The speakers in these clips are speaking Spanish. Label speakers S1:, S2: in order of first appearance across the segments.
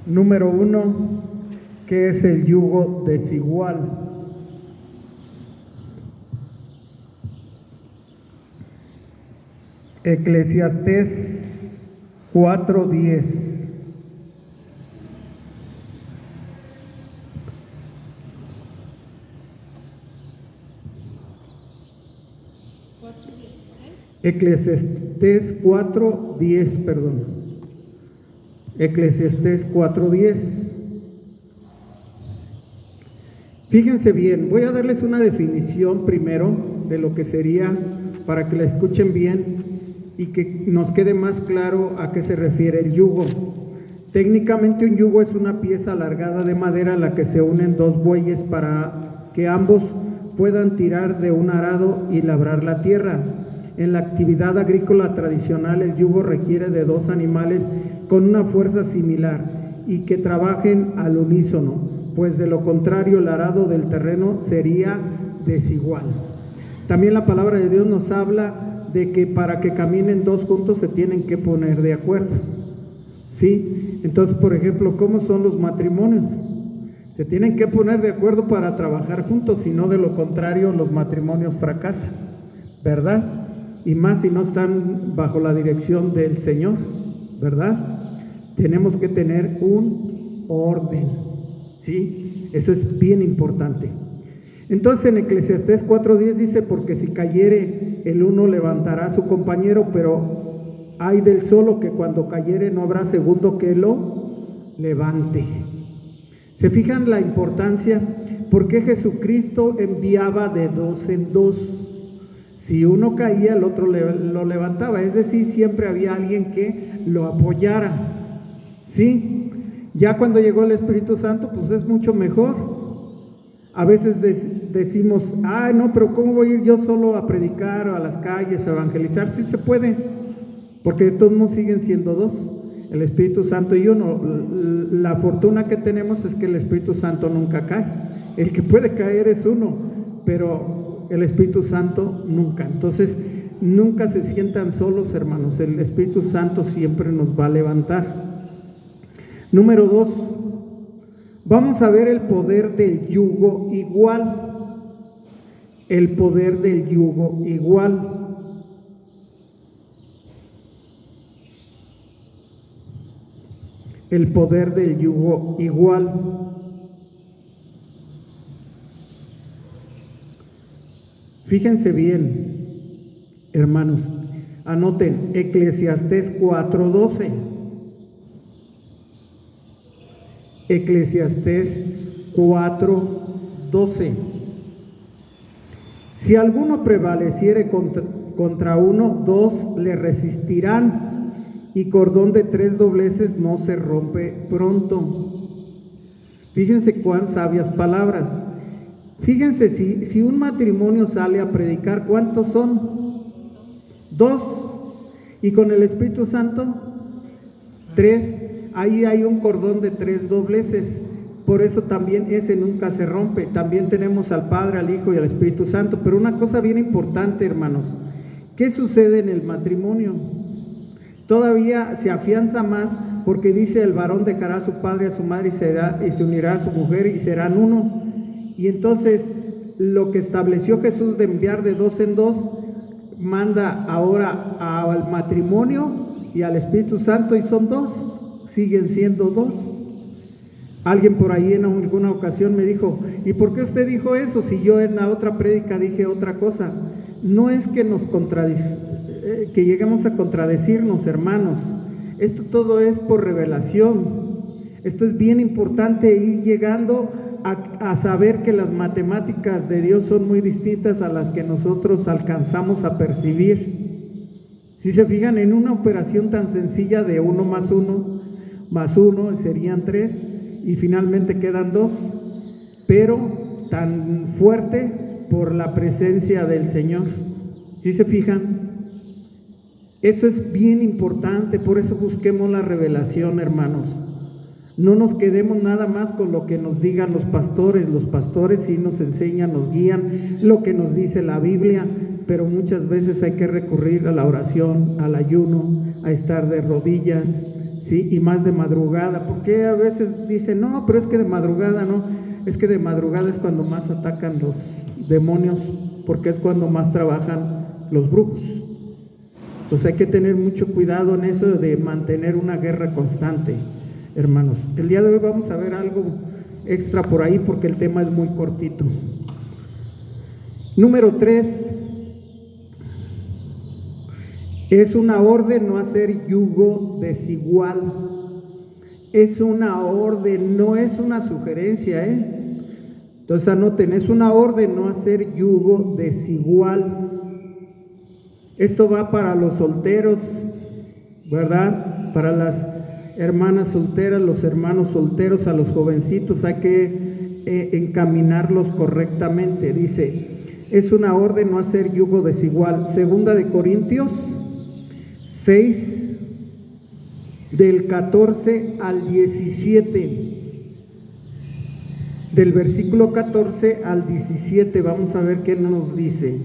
S1: Número 1, ¿qué es el yugo desigual? Eclesiastés 4:10. Eclesiastés 4:10, perdón. Eclesiastés 4:10. Fíjense bien, voy a darles una definición primero de lo que sería, para que la escuchen bien y que nos quede más claro a qué se refiere el yugo. Técnicamente un yugo es una pieza alargada de madera a la que se unen dos bueyes para que ambos puedan tirar de un arado y labrar la tierra. En la actividad agrícola tradicional, el yugo requiere de dos animales con una fuerza similar y que trabajen al unísono, pues de lo contrario el arado del terreno sería desigual. También la palabra de Dios nos habla de que para que caminen dos juntos se tienen que poner de acuerdo. ¿Sí? Entonces, por ejemplo, ¿cómo son los matrimonios? Se tienen que poner de acuerdo para trabajar juntos, si no, de lo contrario los matrimonios fracasan, ¿verdad? Y más si no están bajo la dirección del Señor, ¿verdad? Tenemos que tener un orden, ¿sí? Eso es bien importante. Entonces en Eclesiastés 4:10 dice: porque si cayere el uno levantará a su compañero, pero hay del solo que cuando cayere no habrá segundo que lo levante. ¿Se fijan la importancia? Porque Jesucristo enviaba de dos en dos. Si uno caía, el otro lo levantaba, es decir, siempre había alguien que lo apoyara, ¿sí? Ya cuando llegó el Espíritu Santo, pues es mucho mejor. A veces decimos: ay, no, pero ¿cómo voy a ir yo solo a predicar o a las calles, a evangelizar? Sí se puede, porque todos nos siguen siendo dos, el Espíritu Santo y uno. La fortuna que tenemos es que el Espíritu Santo nunca cae. El que puede caer es uno, pero el Espíritu Santo nunca. Entonces, nunca se sientan solos, hermanos. El Espíritu Santo siempre nos va a levantar. Número 2, vamos a ver el poder del yugo igual. El poder del yugo igual. El poder del yugo igual. Fíjense bien, hermanos, anoten Eclesiastés 4:12. Eclesiastés 4:12. Si alguno prevaleciere contra uno, dos le resistirán, y cordón de 3 dobleces no se rompe pronto. Fíjense cuán sabias palabras. Fíjense, si un matrimonio sale a predicar, ¿cuántos son? 2. Y con el Espíritu Santo, 3. Ahí hay un cordón de 3 dobleces. Por eso también ese nunca se rompe. También tenemos al Padre, al Hijo y al Espíritu Santo. Pero una cosa bien importante, hermanos, ¿qué sucede en el matrimonio? Todavía se afianza más, porque dice: el varón dejará a su padre y a su madre y se unirá a su mujer y serán uno. Y entonces lo que estableció Jesús de enviar de dos en dos, manda ahora al matrimonio y al Espíritu Santo, y son dos, siguen siendo dos. Alguien por ahí en alguna ocasión me dijo: ¿y por qué usted dijo eso si yo en la otra prédica dije otra cosa? No es que que lleguemos a contradecirnos, hermanos. Esto todo es por revelación. Esto es bien importante, ir llegando a saber que las matemáticas de Dios son muy distintas a las que nosotros alcanzamos a percibir. Si se fijan, en una operación tan sencilla de 1 más 1 serían 3, y finalmente quedan 2, pero tan fuerte por la presencia del Señor. ¿Sí se fijan? Eso es bien importante, por eso busquemos la revelación, hermanos. No nos quedemos nada más con lo que nos digan los pastores. Los pastores sí nos enseñan, nos guían, lo que nos dice la Biblia, pero muchas veces hay que recurrir a la oración, al ayuno, a estar de rodillas, ¿sí? Y más de madrugada, porque a veces dicen, no, pero es que de madrugada no, es que de madrugada es cuando más atacan los demonios, porque es cuando más trabajan los brujos. Entonces hay que tener mucho cuidado en eso de mantener una guerra constante, hermanos. El día de hoy vamos a ver algo extra por ahí porque el tema es muy cortito. Número 3, es una orden no hacer yugo desigual. Es una orden, no es una sugerencia, Entonces anoten, es una orden no hacer yugo desigual. Esto va para los solteros, ¿verdad? Para las hermanas solteras, los hermanos solteros, a los jovencitos hay que encaminarlos correctamente. Dice, es una orden no hacer yugo desigual. Segunda de Corintios 6, del 14 al 17. Del versículo 14 al 17, vamos a ver qué nos dice.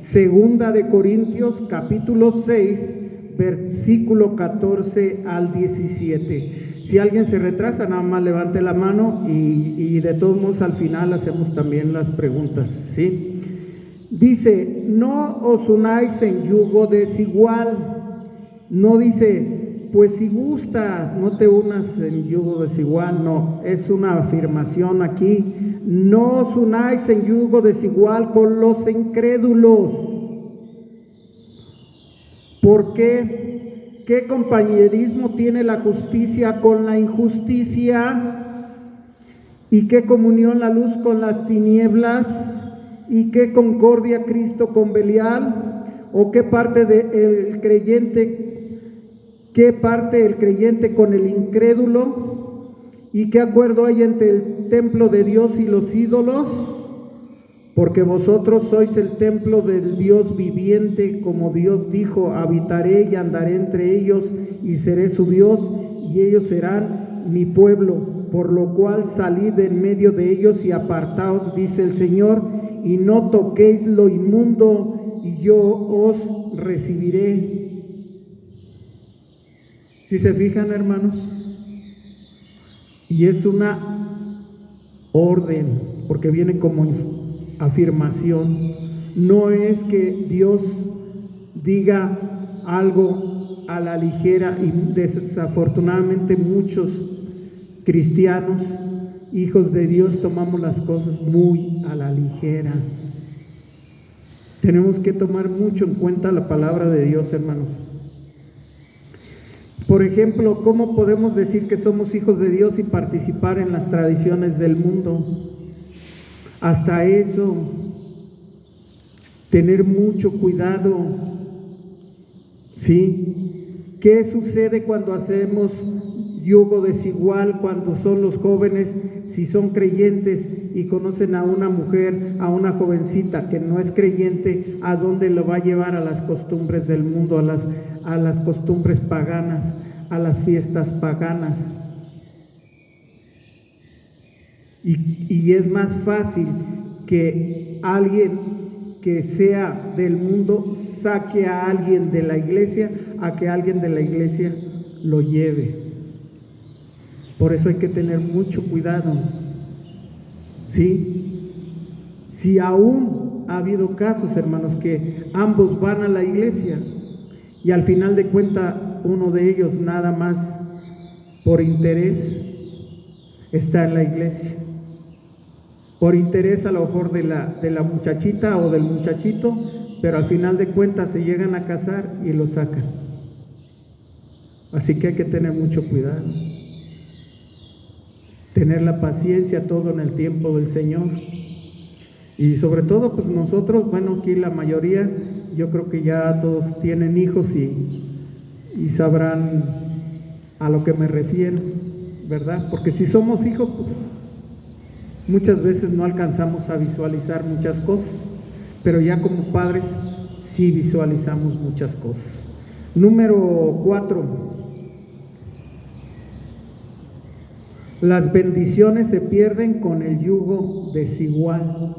S1: Segunda de Corintios, capítulo 6, versículo 14 al 17. Si alguien se retrasa, nada más levante la mano y de todos modos al final hacemos también las preguntas, ¿sí? Dice, no os unáis en yugo desigual. No dice, pues si gustas, no te unas en yugo desigual. No, es una afirmación aquí. No os unáis en yugo desigual con los incrédulos. ¿Por qué? ¿Qué compañerismo tiene la justicia con la injusticia? ¿Y qué comunión la luz con las tinieblas? ¿Y qué concordia Cristo con Belial? ¿O qué parte el creyente con el incrédulo? ¿Y qué acuerdo hay entre el templo de Dios y los ídolos? Porque vosotros sois el templo del Dios viviente, como Dios dijo, habitaré y andaré entre ellos y seré su Dios y ellos serán mi pueblo, por lo cual salid en medio de ellos y apartaos, dice el Señor, y no toquéis lo inmundo y yo os recibiré. ¿Sí se fijan, hermanos? Y es una orden, porque viene como afirmación. No es que Dios diga algo a la ligera, y desafortunadamente muchos cristianos, hijos de Dios, tomamos las cosas muy a la ligera. Tenemos que tomar mucho en cuenta la palabra de Dios, hermanos. Por ejemplo, ¿cómo podemos decir que somos hijos de Dios y participar en las tradiciones del mundo? Hasta eso, tener mucho cuidado, ¿sí? ¿Qué sucede cuando hacemos yugo desigual, cuando son los jóvenes, si son creyentes y conocen a una mujer, a una jovencita que no es creyente, a dónde lo va a llevar? A las costumbres del mundo, a las costumbres paganas, a las fiestas paganas. Y es más fácil que alguien que sea del mundo saque a alguien de la iglesia a que alguien de la iglesia lo lleve. Por eso hay que tener mucho cuidado, ¿sí? Si aún ha habido casos, hermanos, que ambos van a la iglesia y al final de cuentas uno de ellos nada más por interés está en la iglesia. Por interés a lo mejor de la muchachita o del muchachito, pero al final de cuentas se llegan a casar y lo sacan. Así que hay que tener mucho cuidado. Tener la paciencia, todo en el tiempo del Señor. Y sobre todo, pues nosotros, bueno, aquí la mayoría, yo creo que ya todos tienen hijos y sabrán a lo que me refiero, ¿verdad? Porque si somos hijos, pues muchas veces no alcanzamos a visualizar muchas cosas, pero ya como padres sí visualizamos muchas cosas. Número 4. Las bendiciones se pierden con el yugo desigual.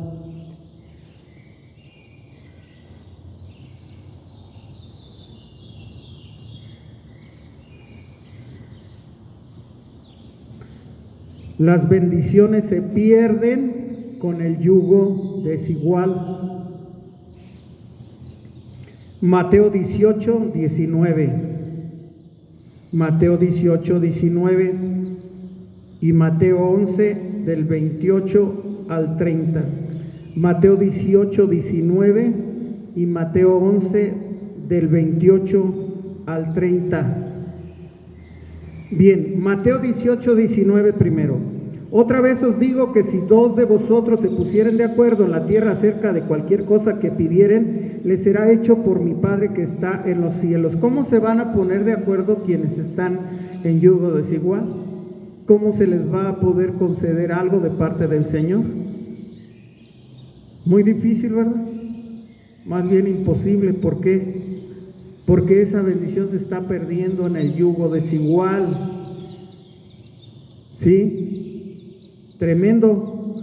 S1: Las bendiciones se pierden con el yugo desigual. Mateo 18, 19. Mateo 18, 19 y Mateo 11 del 28 al 30. Mateo 18, 19 y Mateo 11 del 28 al 30. Bien, Mateo 18, 19 primero. Otra vez os digo que si dos de vosotros se pusieren de acuerdo en la tierra acerca de cualquier cosa que pidieren, les será hecho por mi Padre que está en los cielos. ¿Cómo se van a poner de acuerdo quienes están en yugo desigual? ¿Cómo se les va a poder conceder algo de parte del Señor? Muy difícil, ¿verdad? Más bien imposible. ¿Por qué? Porque esa bendición se está perdiendo en el yugo desigual. ¿Sí? Tremendo.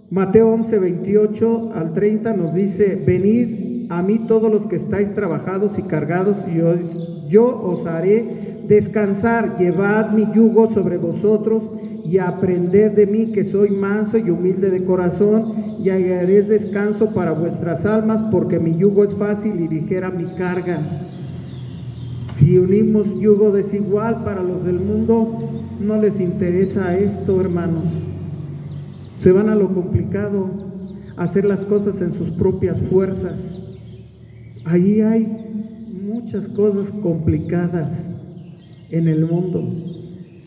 S1: Mateo 11, 28 al 30 nos dice: venid a mí todos los que estáis trabajados y cargados, y yo os haré descansar. Llevad mi yugo sobre vosotros y aprended de mí, que soy manso y humilde de corazón, y hallaréis descanso para vuestras almas, porque mi yugo es fácil y ligera mi carga. Si unimos yugo desigual, para los del mundo no les interesa esto, hermanos. Se van a lo complicado, a hacer las cosas en sus propias fuerzas. Ahí hay muchas cosas complicadas en el mundo,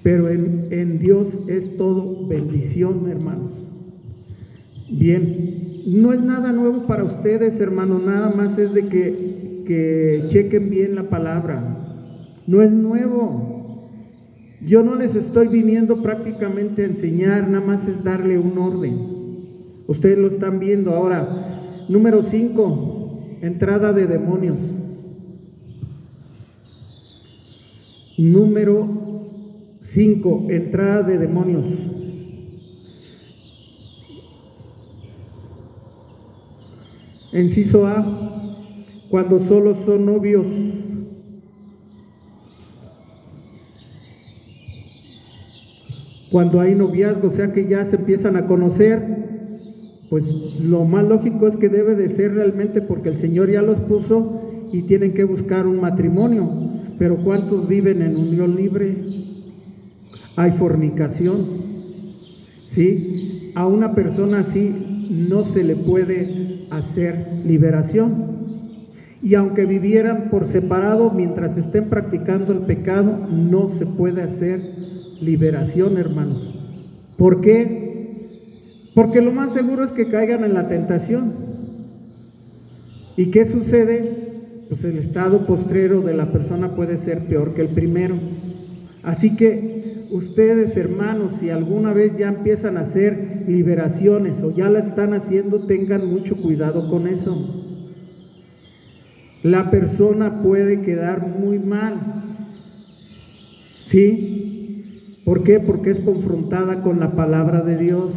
S1: pero en Dios es todo bendición, hermanos. Bien, no es nada nuevo para ustedes, hermanos, nada más es de que chequen bien la palabra. No es nuevo. Yo no les estoy viniendo prácticamente a enseñar, nada más es darle un orden. Ustedes lo están viendo ahora. Número 5, entrada de demonios. Número 5, entrada de demonios. Inciso A, cuando solo son novios. Cuando hay noviazgo, o sea que ya se empiezan a conocer, pues lo más lógico es que debe de ser realmente porque el Señor ya los puso y tienen que buscar un matrimonio. Pero ¿cuántos viven en unión libre? Hay fornicación, ¿sí? A una persona así no se le puede hacer liberación. Y aunque vivieran por separado, mientras estén practicando el pecado, no se puede hacer liberación, hermanos. ¿Por qué? Porque lo más seguro es que caigan en la tentación. ¿Y qué sucede? Pues el estado postrero de la persona puede ser peor que el primero. Así que ustedes, hermanos, si alguna vez ya empiezan a hacer liberaciones o ya la están haciendo, tengan mucho cuidado con eso. La persona puede quedar muy mal. ¿Sí? ¿Por qué? Porque es confrontada con la palabra de Dios.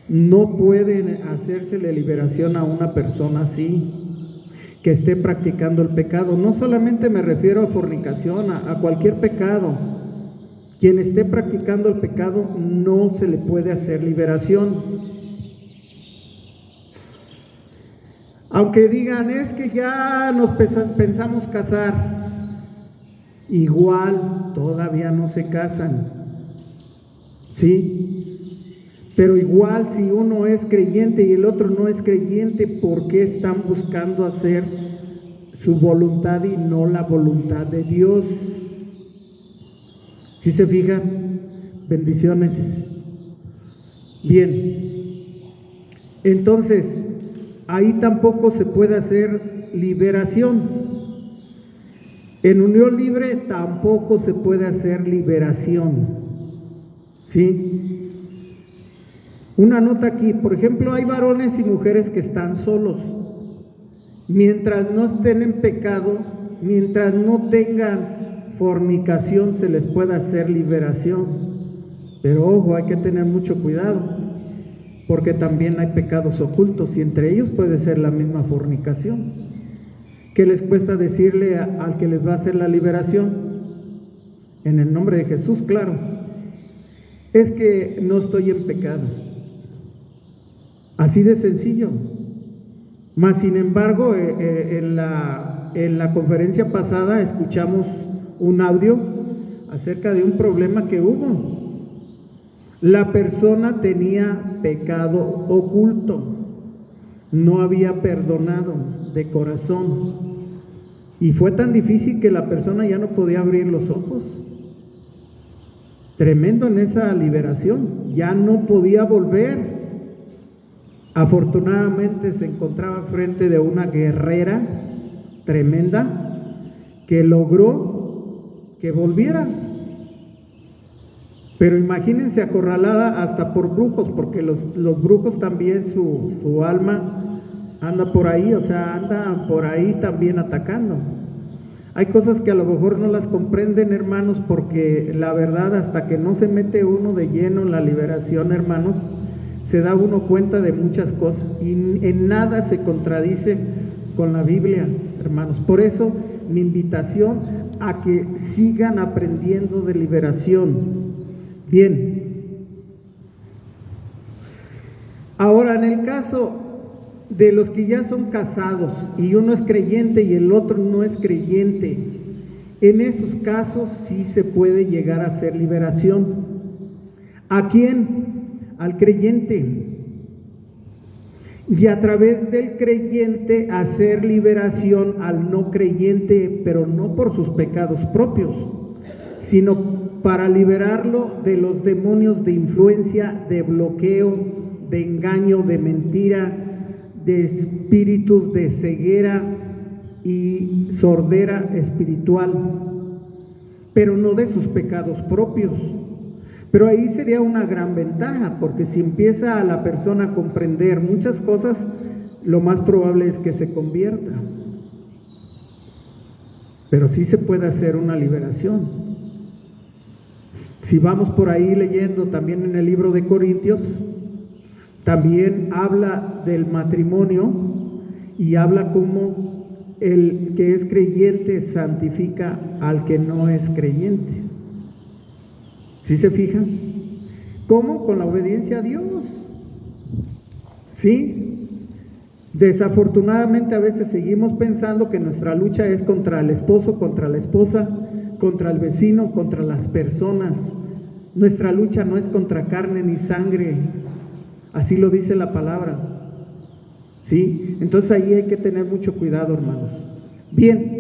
S1: No pueden hacérsele liberación a una persona así, que esté practicando el pecado. No solamente me refiero a fornicación, a cualquier pecado. Quien esté practicando el pecado no se le puede hacer liberación. Aunque digan, es que ya nos pensamos casar, igual todavía no se casan, ¿sí? Pero igual si uno es creyente y el otro no es creyente, ¿por qué están buscando hacer su voluntad y no la voluntad de Dios? ¿Sí se fijan? Bendiciones. Bien, entonces ahí tampoco se puede hacer liberación. En unión libre tampoco se puede hacer liberación, ¿sí? Una nota aquí, por ejemplo, hay varones y mujeres que están solos. Mientras no estén en pecado, mientras no tengan fornicación, se les puede hacer liberación. Pero ojo, hay que tener mucho cuidado, porque también hay pecados ocultos y entre ellos puede ser la misma fornicación. ¿Qué les cuesta decirle al que les va a hacer la liberación? En el nombre de Jesús, claro. es que no estoy en pecado. Así de sencillo. Mas sin embargo, en la conferencia pasada escuchamos un audio acerca de un problema que hubo. La persona tenía pecado oculto, no había perdonado de corazón, y fue tan difícil que la persona ya no podía abrir los ojos. Tremendo en esa liberación, ya no podía volver. Afortunadamente se encontraba frente de una guerrera tremenda que logró que volviera. Pero imagínense acorralada hasta por brujos, porque los brujos también su alma anda por ahí, o sea, anda por ahí también atacando. Hay cosas que a lo mejor no las comprenden, hermanos, porque la verdad, hasta que no se mete uno de lleno en la liberación, hermanos, se da uno cuenta de muchas cosas y en nada se contradice con la Biblia, hermanos. Por eso mi invitación a que sigan aprendiendo de liberación. Bien, ahora en el caso de los que ya son casados y uno es creyente y el otro no es creyente, en esos casos sí se puede llegar a hacer liberación. ¿A quién? Al creyente. Y a través del creyente hacer liberación al no creyente, pero no por sus pecados propios, sino para liberarlo de los demonios de influencia, de bloqueo, de engaño, de mentira, de espíritus de ceguera y sordera espiritual, pero no de sus pecados propios. Pero ahí sería una gran ventaja, porque si empieza a la persona a comprender muchas cosas, lo más probable es que se convierta. Pero sí se puede hacer una liberación. Si vamos por ahí leyendo también en el libro de Corintios, también habla del matrimonio y habla cómo el que es creyente santifica al que no es creyente. ¿Sí se fijan? ¿Cómo? Con la obediencia a Dios. ¿Sí? Desafortunadamente a veces seguimos pensando que nuestra lucha es contra el esposo, contra la esposa, contra el vecino, contra las personas. Nuestra lucha no es contra carne ni sangre. Así lo dice la palabra. ¿Sí? Entonces ahí hay que tener mucho cuidado, hermanos. Bien.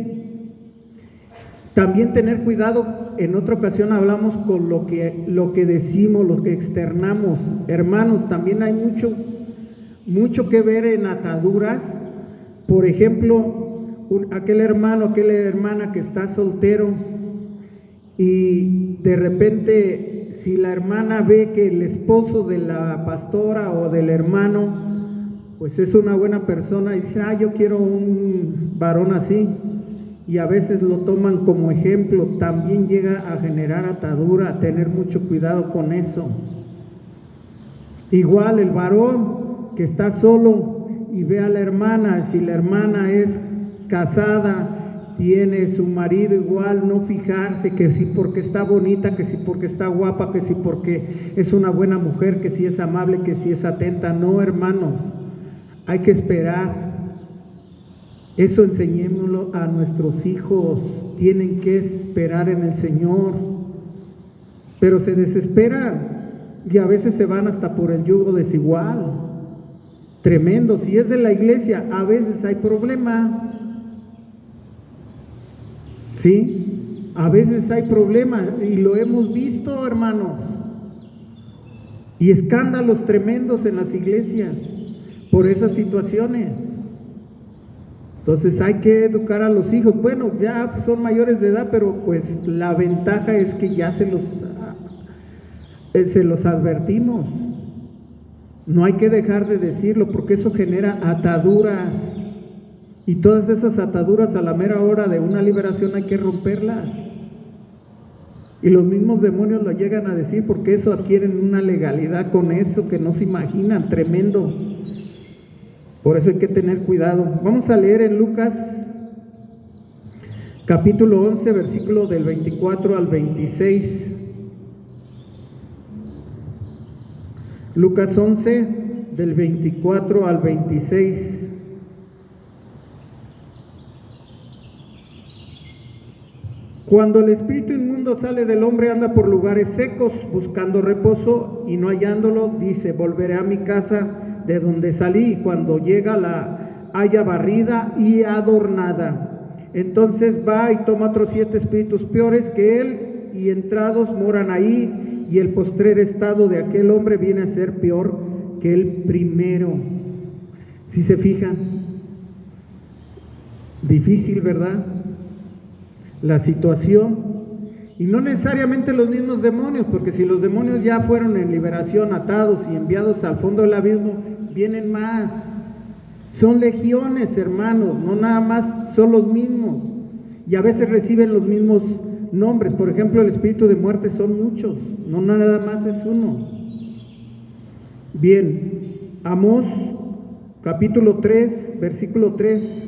S1: También tener cuidado, en otra ocasión hablamos con lo que decimos, lo que externamos. Hermanos, también hay mucho que ver en ataduras. Por ejemplo, aquel hermano, aquella hermana que está soltero y de repente si la hermana ve que el esposo de la pastora o del hermano pues es una buena persona y dice, yo quiero un varón así, y a veces lo toman como ejemplo, también llega a generar atadura, a tener mucho cuidado con eso. Igual el varón que está solo y ve a la hermana, si la hermana es casada, tiene su marido, igual no fijarse que si porque está bonita, que si porque está guapa, que si porque es una buena mujer, que si es amable, que si es atenta. No, hermanos, hay que esperar. Eso enseñémoslo a nuestros hijos, tienen que esperar en el Señor, pero se desesperan y a veces se van hasta por el yugo desigual, tremendo. Si es de la iglesia, a veces hay problema, ¿sí? A veces hay problema y lo hemos visto, hermanos, y escándalos tremendos en las iglesias por esas situaciones. Entonces hay que educar a los hijos. Bueno, ya son mayores de edad, pero pues la ventaja es que ya se los advertimos. No hay que dejar de decirlo, porque eso genera ataduras, y todas esas ataduras a la mera hora de una liberación hay que romperlas. Y los mismos demonios lo llegan a decir, porque eso adquieren una legalidad con eso que no se imaginan, tremendo. Por eso hay que tener cuidado. Vamos a leer en Lucas capítulo 11, versículo del 24 al 26. Lucas 11, del 24 al 26. Cuando el espíritu inmundo sale del hombre, anda por lugares secos, buscando reposo, y no hallándolo, dice: volveré a mi casa de donde salí, y cuando llega la halla barrida y adornada. Entonces va y toma otros 7 espíritus peores que él, y entrados moran ahí, y el postrer estado de aquel hombre viene a ser peor que el primero. Si se fijan, difícil, ¿verdad?, la situación, y no necesariamente los mismos demonios, porque si los demonios ya fueron en liberación, atados y enviados al fondo del abismo, vienen más. Son legiones, hermanos, no nada más son los mismos, y a veces reciben los mismos nombres. Por ejemplo, el espíritu de muerte son muchos, no nada más es uno. Bien, Amós capítulo 3, versículo 3.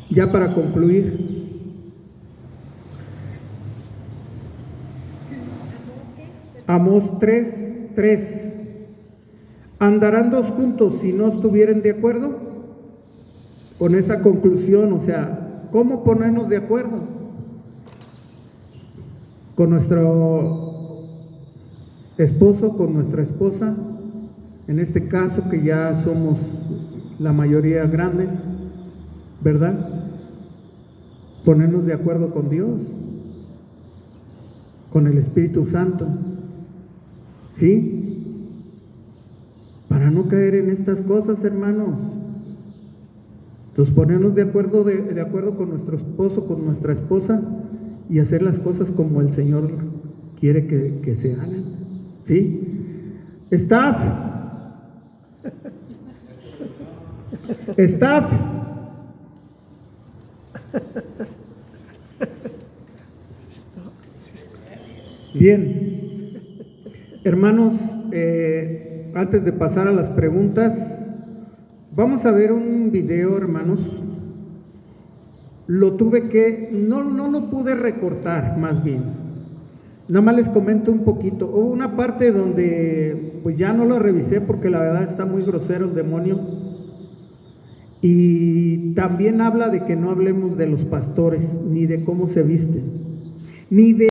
S1: Ya para concluir, Amós 3:3. ¿Andarán dos juntos si no estuvieren de acuerdo? Con esa conclusión, o sea, ¿cómo ponernos de acuerdo? Con nuestro esposo, con nuestra esposa, en este caso que ya somos la mayoría grandes, ¿verdad? Ponernos de acuerdo con Dios, con el Espíritu Santo, ¿sí? Para no caer en estas cosas, hermanos. Entonces, ponernos de acuerdo con nuestro esposo, con nuestra esposa, y hacer las cosas como el Señor quiere que se hagan, ¿sí? Staff. Bien, hermanos, antes de pasar a las preguntas, vamos a ver un video, hermanos. No lo pude recortar, más bien. Nada más les comento un poquito. Hubo una parte donde pues ya no lo revisé porque la verdad está muy grosero el demonio. Y también habla de que no hablemos de los pastores, ni de cómo se visten, ni de